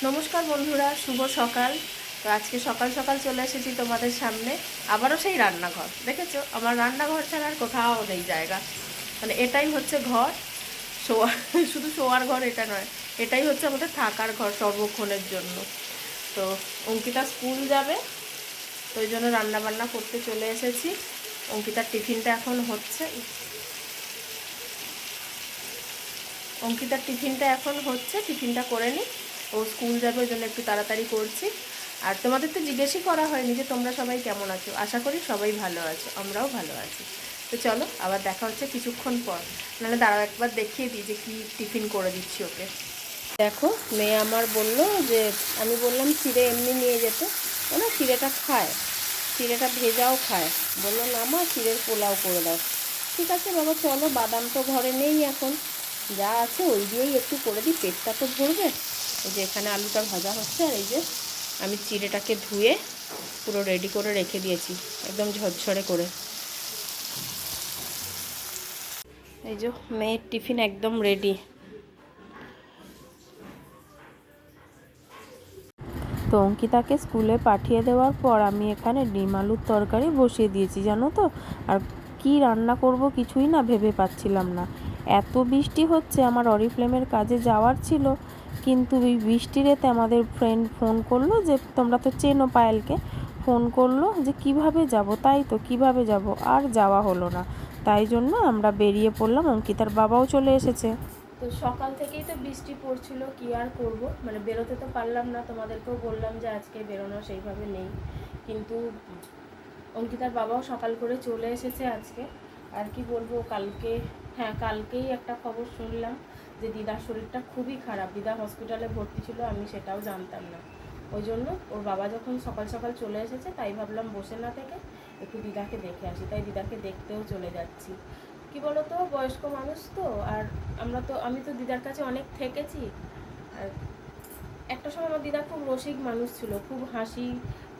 নমস্কার বন্ধুরা, শুভ সকাল। তো আজকে সকাল সকাল চলে এসেছি তোমাদের সামনে। আবারও সেই রান্নাঘর দেখেছো, আমার রান্নাঘর ছাড়া আর কোথাও নেই জায়গা। মানে এটাই হচ্ছে ঘর, শোয়ার শুধু শোয়ার ঘর এটা নয়, এটাই হচ্ছে আমাদের থাকার ঘর সর্বক্ষণের জন্য। তো অঙ্কিতা স্কুল যাবে, তো ওই জন্য রান্নাবান্না করতে চলে এসেছি। অঙ্কিতার টিফিনটা এখন হচ্ছে, টিফিনটা করে নিই। ও স্কুল যাবে, ওই জন্য একটু তাড়াতাড়ি করছি। আর তোমাদের তো জিজ্ঞেসই করা হয়নি যে তোমরা সবাই কেমন আছো। আশা করি সবাই ভালো আছো, আমরাও ভালো আছি। তো চলো আবার দেখা হচ্ছে কিছুক্ষণ পর। নাহলে দাঁড়াও একবার দেখিয়ে দিই যে কী টিফিন করে দিচ্ছি ওকে। দেখো, মেয়ে আমার বলল যে, আমি বললাম চিড়ে এমনি নিয়ে যেতে, ও না চিড়েটা খায়, চিড়েটা ভেজাও খায়। বললো না মা, চিড়ের পোলাও করে দাও। ঠিক আছে বাবা, চলো, বাদাম তো ঘরে নেই এখন, যা আছে ওই দিয়েই একটু করে দিই, পেটটা তো ভরবে। এই যে এখানে আলুটা ভাজা হচ্ছে, আর এই যে আমি চিড়েটাকে ধুয়ে পুরো রেডি করে রেখে দিয়েছি, একদম ঝরঝরে করে। এই যে মেয়ের টিফিন একদম রেডি। তো অঙ্কিতাকে স্কুলে পাঠিয়ে দেওয়ার পর আমি এখানে ডিম আলুর তরকারি বসিয়ে দিয়েছি, জানো তো। আর কি রান্না করব কিছুই না ভেবে পাচ্ছিলাম না। এত বৃষ্টি হচ্ছে, আমার অরিফ্লেমের কাজে যাওয়ার ছিল, কিন্তু এই বৃষ্টির এতে আমাদের ফ্রেন্ড ফোন করলো যে, তোমরা তো চেনো পায়েলকে, ফোন করলো যে কিভাবে যাব। তাই তো কিভাবে যাব, আর যাওয়া হলো না। তাই জন্য আমরা বেরিয়ে পড়লাম, অঙ্কিতার বাবাও চলে এসেছে। তো সকাল থেকেই তো বৃষ্টি পড়ছিল, কি আর করব, মানে বেরোতে তো পারলাম না। তোমাদেরকেও বললাম যে আজকে বেরোনো সেইভাবে নেই, কিন্তু অঙ্কিতার বাবাও সকাল করে চলে এসেছে আজকে। আর কি বলবো, কালকেই একটা খবর শুনলাম যে দিদার শরীরটা খুবই খারাপ, দিদা হসপিটালে ভর্তি ছিল, আমি সেটাও জানতাম না। ওই জন্য ওর বাবা যখন সকাল সকাল চলে এসেছে, তাই ভাবলাম বসে না থেকে একটু দিদাকে দেখে আসি, তাই দিদাকে দেখতেও চলে যাচ্ছি। কি বলো তো, বয়স্ক মানুষ তো, আর আমি তো দিদার কাছে অনেক থেকেছি। আর একটা সময় আমার দিদা খুব রসিক মানুষ ছিল, খুব হাসি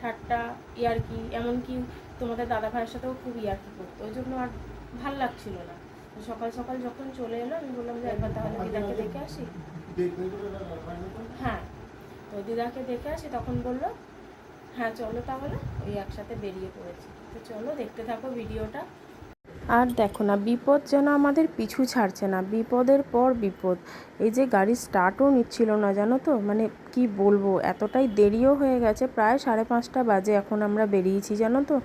ঠাট্টা ইয়ার্কি, এমনকি তোমাদের দাদা ভাইয়ের সাথেও খুব ইয়ার্কি করতো। ওই জন্য আর ভাল লাগছিল না। সকাল সকাল যখন চলে এলো, আমি বললাম যে একবার তাহলে দিদাকে দেখে আসি। হ্যাঁ, তো দিদাকে দেখে আসি, তখন বললো হ্যাঁ চলো তাহলে। ওই একসাথে বেরিয়ে পড়েছি। তো চলো দেখতে থাকো ভিডিওটা। আর দেখো না, বিপদ যেন আমাদের পিছু ছাড়ছে না, বিপদের পর বিপদ। এই যে গাড়ি স্টার্টও নিচ্ছিল না, জানো তো, মানে কি বলবো, এতটাই দেরিও হয়ে গেছে, প্রায় 5:30 বাজে এখন আমরা বেরিয়েছি, জানো তো।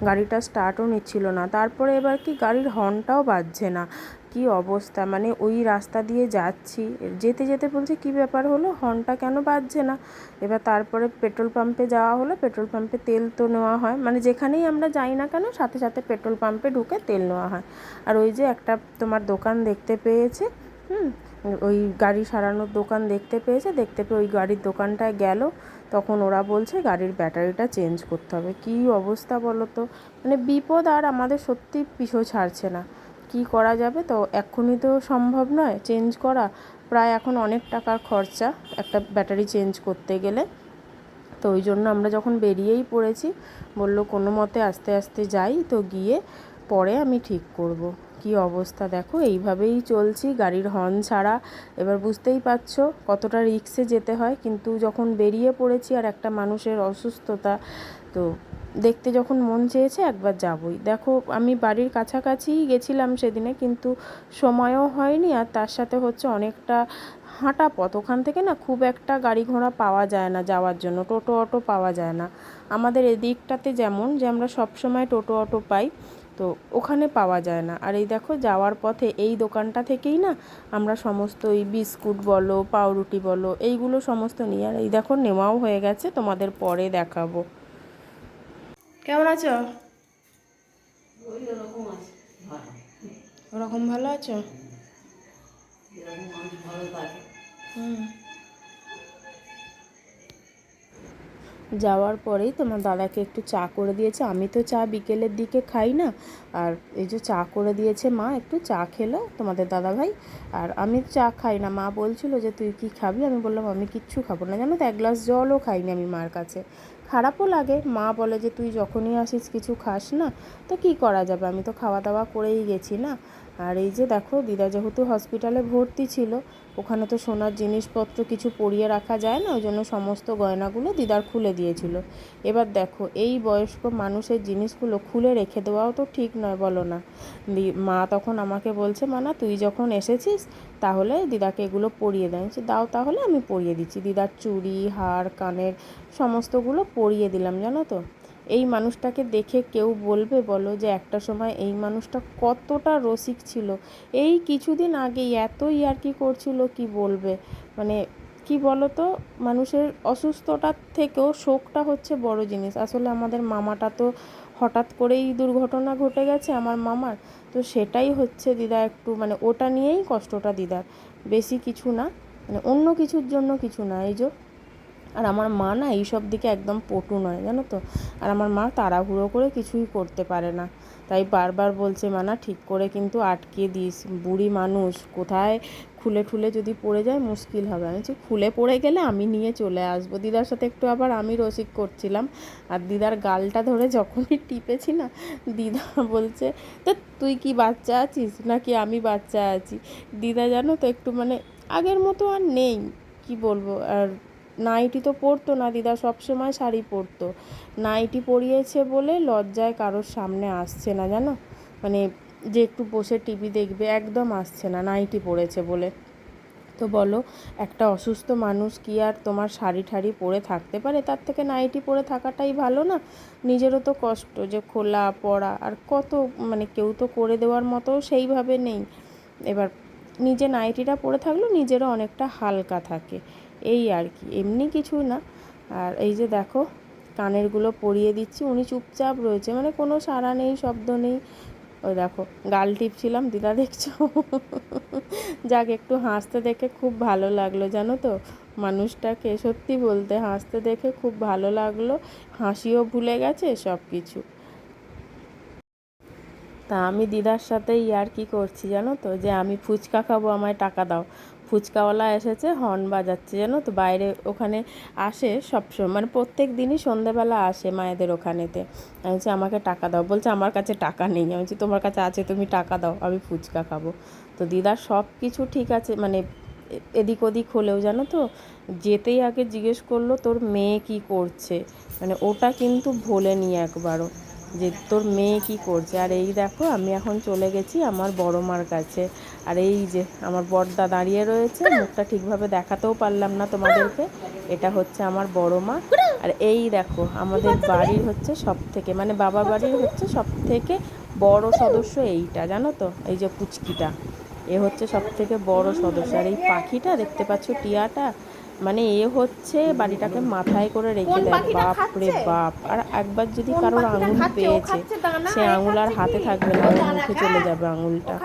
গাড়িটা স্টার্টও নিচ্ছিল না, তারপরে এবার কি গাড়ির হর্নটাও বাজছে না। কি অবস্থা, মানে ওই রাস্তা দিয়ে যাচ্ছি, যেতে যেতে বলছে কি ব্যাপার হলো, হর্নটা কেন বাজছে না। এবার তারপরে পেট্রোল পাম্পে যাওয়া হলো, পেট্রোল পাম্পে তেল তো নেওয়া হয়, মানে যেখানেই আমরা যাই না কেন সাথে সাথে পেট্রোল পাম্পে ঢুকে তেল নেওয়া হয়। আর ওই যে একটা তোমার দোকান দেখতে পেয়েছে, ওই গাড়ি সারানোর দোকান দেখতে পেয়েছে, দেখতে পেয়ে ওই গাড়ির দোকানটায় গেল। তখন ওরা বলছে গাড়ির ব্যাটারিটা চেঞ্জ করতে হবে। কী অবস্থা বলো তো, মানে বিপদ আর আমাদের সত্যি পিছু ছাড়ছে না। কি করা যাবে, তো এক্ষুনি তো সম্ভব নয় চেঞ্জ করা, প্রায় এখন অনেক টাকার খরচা একটা ব্যাটারি চেঞ্জ করতে গেলে। তো ওই জন্য আমরা যখন বেরিয়েই পড়েছি, বলল কোনো মতে আস্তে আস্তে যাই, তো গিয়ে পরে আমি ঠিক করব। কি অবস্থা দেখো, এইভাবেই চলছি গাড়ির হর্ন ছাড়া। এবার বুঝতেই পারছো কতটা রিস্কে যেতে হয়, কিন্তু যখন বেরিয়ে পড়েছি আর একটা মানুষের অসুস্থতা, তো দেখতে যখন মন চেয়েছে একবার যাবই। দেখো আমি বাড়ির কাছাকাছিই গেছিলাম সেদিনে, কিন্তু সময়ও হয়নি, আর তার সাথে হচ্ছে অনেকটা হাঁটা পথ, ওখান থেকে না খুব একটা গাড়ি ঘোড়া পাওয়া যায় না যাওয়ার জন্য, টোটো অটো পাওয়া যায় না। আমাদের এদিকটাতে যেমন যে আমরা সবসময় টোটো অটো পাই, তো ওখানে পাওয়া যায় না। আর এই দেখো যাওয়ার পথে এই দোকানটা থেকেই না আমরা সমস্ত এই বিস্কুট বলো, পাউরুটি বলো, এইগুলো সমস্ত নিই। আর এই দেখো নেওয়াও হয়ে গেছে, তোমাদের পরে দেখাবো। কেমন আছো? ওরকম ভালো আছো? হুম। যাওয়ার পরেই তোমার দাদাকে একটু চা করে দিয়েছে, আমি তো চা বিকেলের দিকে খাই না। আর এই যে চা করে দিয়েছে মা, একটু চা খেলো তোমাদের দাদাভাই। আর আমি চা খাই না, মা বলছিল যে তুই কি খাবি, আমি বললাম আমি কিচ্ছু খাবো না, জানো তো, এক গ্লাস জলও খাইনি আমি মার কাছে। খারাপও লাগে, মা বলে যে তুই যখনই আসিস কিছু খাস না, তো কি করা যাবে, আমি তো খাওয়া দাওয়া করেই গেছি না। আর এই যে দেখো, দিদা যেহেতু হসপিটালে ভর্তি ছিল, ওখানে তো সোনার জিনিসপত্র কিছু পরিয়ে রাখা যায় না, ওই জন্য সমস্ত গয়নাগুলো দিদার খুলে দিয়েছিল। এবার দেখো, এই বয়স্ক মানুষের জিনিসগুলো খুলে রেখে দেওয়াও তো ঠিক নয়, বলো না। মা তখন আমাকে বলছে, মানা তুই যখন এসেছিস তাহলে দিদাকে এগুলো পরিয়ে দেয়। দাও তাহলে আমি পরিয়ে দিচ্ছি। দিদার চুড়ি, হার, কানের সমস্তগুলো পরিয়ে দিলাম, জানো তো। এই মানুষটাকে দেখে কেউ বলবে বলো যে একটা সময় এই মানুষটা কতটা রসিক ছিল। এই কিছুদিন আগেই এত ইয়ার্কি করছিল, কি বলবে। মানে কি বলো তো, মানুষের অসুস্থতার থেকেও শোকটা হচ্ছে বড় জিনিস। আসলে আমাদের মামাটা তো হঠাৎ করেই দুর্ঘটনা ঘটে গেছে আমার মামার, তো সেটাই হচ্ছে দিদা একটু মানে ওটা নিয়েই কষ্টটা দিদার, বেশি কিছু না, মানে অন্য কিছুর জন্য কিছু না। এই যে, আর আমার মা না এইসব দিকে একদম পটু নয়, জানো তো। আর আমার মা তাড়াহুড়ো করে কিছুই করতে পারে না, তাই বারবার বলছে, মানা ঠিক করে কিন্তু আটকে দিস, বুড়ি মানুষ, কোথায় খুলে ঠুলে যদি পড়ে যায় মুশকিল হবে। আমি বলছি খুলে পড়ে গেলে আমি নিয়ে চলে আসবো। দিদার সাথে একটু আবার আমি রসিক করছিলাম, আর দিদার গালটা ধরে যখনই টিপেছি না, দিদা বলছে, তা তুই কি বাচ্চা আছিস নাকি আমি বাচ্চা আছি। দিদা জানো তো একটু মানে আগের মতো আর নেই, কি বলবো। আর নাইটি তো পরতো না দিদা, সবসময় শাড়ি পরতো। নাইটি পরিয়েছে বলে লজ্জায় কারোর সামনে আসছে না, জানো। মানে যে একটু বসে টিভি দেখবে একদম আসছে না, নাইটি পরেছে বলে। তো বলো, একটা অসুস্থ মানুষ কি আর তোমার শাড়ি ঠাড়ি পরে থাকতে পারে? তার থেকে নাইটি পরে থাকাটাই ভালো না? নিজেরও তো কষ্ট, যে খোলা পড়া আর কত, মানে কেউ তো করে দেওয়ার মতো সেইভাবে নেই। এবার নিজে নাইটিটা পরে থাকলেও নিজেরও অনেকটা হালকা থাকে, এই আর কি, এমনি কিছু না। আর এই যে দেখো, কানেরগুলো পরিয়ে দিচ্ছি। উনি চুপচাপ রয়েছে, মানে কোনো সাড়া নেই, শব্দ নেই। ওই দেখো, গাল টিপছিলাম, দিদা দেখছো। যাক, একটু হাসতে দেখে খুব ভালো লাগলো, জানো তো। মানুষটাকে সত্যি বলতে হাসতে দেখে খুব ভালো লাগলো, হাসিও ভুলে গেছে সব কিছু। তা আমি দিদার সাথে ইয়ার্কি করছি, জানো তো, যে আমি ফুচকা খাবো, আমায় টাকা দাও। ফুচকাওয়ালা এসেছে, হর্ন বাজাচ্ছে, জানো তো, বাইরে ওখানে আসে সবসময়, মানে প্রত্যেক দিনই সন্ধ্যেবেলা আসে মায়েদের ওখানেতে। আমি বলছি আমাকে টাকা দাও, বলছে আমার কাছে টাকা নেই। আমি বলছি তোমার কাছে আছে, তুমি টাকা দাও, আমি ফুচকা খাবো। তো দিদার সব কিছু ঠিক আছে, মানে এদিক ওদিক হলেও জানো তো, যেতেই আগে জিজ্ঞেস করলো তোর মেয়ে কি করছে, মানে ওটা কিন্তু ভোলেনি একবারও, যে তোর মেয়ে কি করছে। আর এই দেখো, আমি এখন চলে গেছি আমার বড় মার কাছে। আর এই যে আমার বড়দা দাঁড়িয়ে রয়েছে, মুখটা ঠিকভাবে দেখাতেও পারলাম না তোমাদেরকে। এটা হচ্ছে আমার বড় মা। আর এই দেখো, আমাদের বাড়ির হচ্ছে সব থেকে, মানে বাবা বাড়ির হচ্ছে সব থেকে বড় সদস্য এইটা, জানো তো, এই যে পুচকিটা, এ হচ্ছে সব থেকে বড় সদস্য। আর এই পাখিটা দেখতে পাচ্ছ, টিয়াটা, মানে এ হচ্ছে বাড়িটাকে মাথায় করে রেখে দেয়, বাপ রে বাপ। আর একবার যদি কারোর আঙুল পেয়েছে, সে আঙুল আর হাতে থাকবে না, ওর মুখে চলে যাবে আঙুলটা।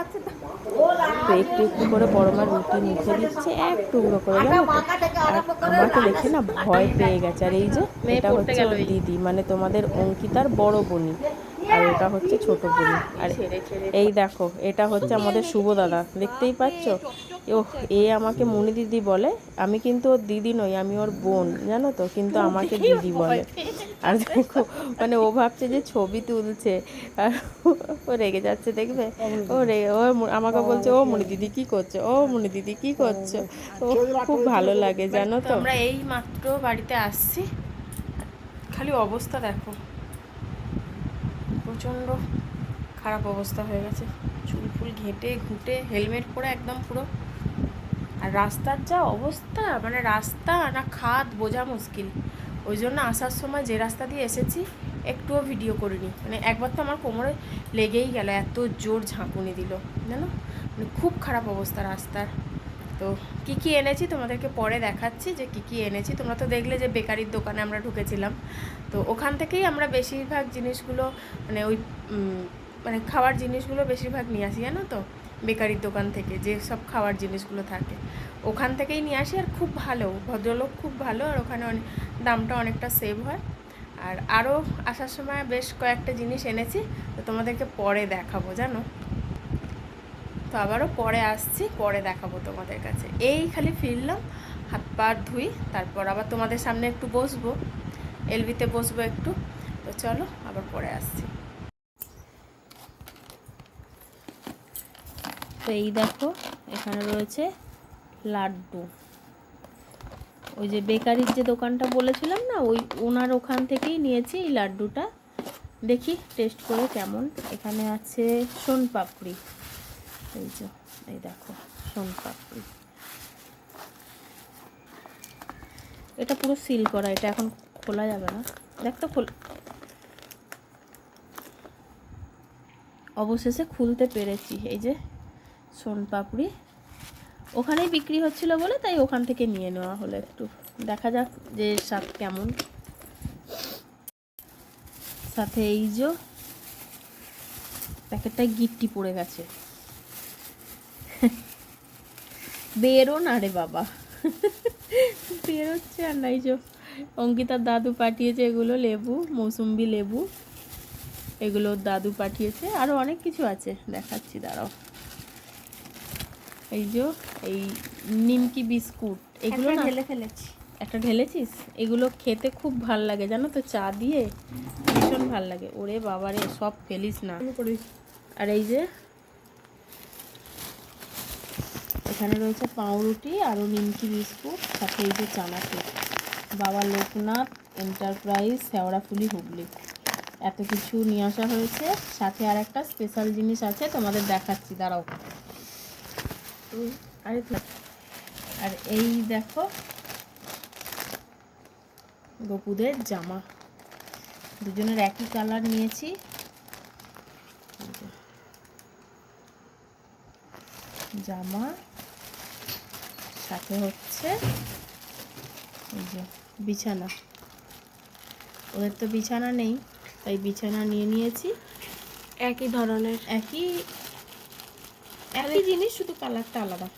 তো একটু একটু করে বড় মা রুটি মুখে দিচ্ছে, এক টুকরো করে, জানো তো। আর আমাকে দেখে না ভয় পেয়ে গেছে। আর এই যে এটা হচ্ছে ওর দিদি, মানে তোমাদের অঙ্কিতার বড় বোনি, আর ওটা হচ্ছে ছোট বোনি। আর এই দেখো, এটা হচ্ছে আমাদের শুভ দাদা, দেখতেই পাচ্ছ। ও, এ আমাকে মনি দিদি বলে, আমি কিন্তু ওর দিদি নই, আমি ওর বোন, জানো তো, কিন্তু আমাকে দিদি বলে। আর দেখো, মানে ও ভাবছে যে ছবি তুলছে, আর ও রেগে যাচ্ছে, দেখবে। ও আমাকে বলছে, ও মনি দিদি কি করছো, ও মনি দিদি কি করছো। ও খুব ভালো লাগে, জানো তো। আমরা এই মাত্র বাড়িতে আসছি, খালি অবস্থা দেখো, প্রচণ্ড খারাপ অবস্থা হয়ে গেছে, চুল ফুল ঘেঁটে ঘুঁটে হেলমেট পরে একদম পুরো। আর রাস্তার যা অবস্থা, মানে রাস্তা না খাদ বোঝা মুশকিল। ওই জন্য আসার সময় যে রাস্তা দিয়ে এসেছি একটুও ভিডিও করিনি, মানে একবার তো আমার কোমরে লেগেই গেল, এত জোর ঝাঁকুনি দিল, জানো। মানে খুব খারাপ অবস্থা রাস্তার। তো কী কী এনেছি তোমাদেরকে পরে দেখাচ্ছি, যে কী কী এনেছি। তোমরা তো দেখলে যে বেকারির দোকানে আমরা ঢুকেছিলাম, তো ওখান থেকেই আমরা বেশিরভাগ জিনিসগুলো, মানে ওই মানে খাওয়ার জিনিসগুলো বেশিরভাগ নিয়ে আসি, জানো তো। বেকারির দোকান থেকে যে সব খাওয়ার জিনিসগুলো থাকে ওখান থেকেই নিয়ে আসি। আর খুব ভালো, ভদ্রলোক খুব ভালো, আর ওখানে দামটা অনেকটা সেভ হয়। আর আরও আসার সময় বেশ কয়েকটা জিনিস এনেছি, তো তোমাদেরকে পরে দেখাবো, জানো। তো আবারও পরে আসছি, পরে দেখাবো তোমাদের কাছে। এই খালি ফিরলাম, হাত পা ধুই, তারপর আবার তোমাদের সামনে একটু বসবো, এলবিতে বসবো একটু। তো চলো আবার পরে আসছি। তো এই দেখো এখানে রয়েছে লাড্ডু। ওই যে বেকারির যে দোকানটা বলেছিলাম না, ওনার ওখান থেকেই নিয়েছি এই লাড্ডুটা। দেখি টেস্ট করে কেমন। এখানে আছে সোনপাপড়ি, এই দেখো সোনপাপড়ি। এটা পুরো সিল করা, এটা এখন খোলা যাবে না। দেখ তো অবশেষে খুলতে পেরেছি। এই যে সোনপাপড়ি, ওখানেই বিক্রি হচ্ছিল বলে তাই ওখান থেকে নিয়ে নেওয়া হলো। একটু দেখা যাক যে স্বাদ কেমন। সাথে এই যে প্যাকেটটায় গিট্টি পড়ে গেছে, বেরো না রে বাবা, বেরোচ্ছে আর নাই। যে অঙ্কিতার দাদু পাঠিয়েছে এগুলো, লেবু, মৌসুম্বি লেবু, এগুলো দাদু পাঠিয়েছে। আরও অনেক কিছু আছে, দেখাচ্ছি দাঁড়াও। এই যে এই নিমকি বিস্কুট, এগুলো না ঢেলে ফেলেছি। একটা ঢেলেছিস? এগুলো খেতে খুব ভাল লাগে জানো তো, চা দিয়ে ভীষণ ভাল লাগে। ওরে বাবারে, সব ফেলিস না। আর এই যে এখানে রয়েছে পাউরুটি আরও নিমকি বিস্কুট, সাথে এই যে চানাচুর। বাবা লোকনাথ এন্টারপ্রাইজ, শেওড়াফুলি, হুগলি। এত কিছু নিয়ে আসা হয়েছে। সাথে আর একটা স্পেশাল জিনিস আছে, তোমাদের দেখাচ্ছি দাঁড়াও। আর এই দেখো গপুদের জামা, দুজনের একই কালার নিয়েছি। জামা সাথে হচ্ছে এই যে বিছানা। ওদের তো বিছানা নেই, তাই বিছানা নিয়ে নিয়েছি। একই ধরনের, একই জিনিস, শুধু কালারটা আলাদা।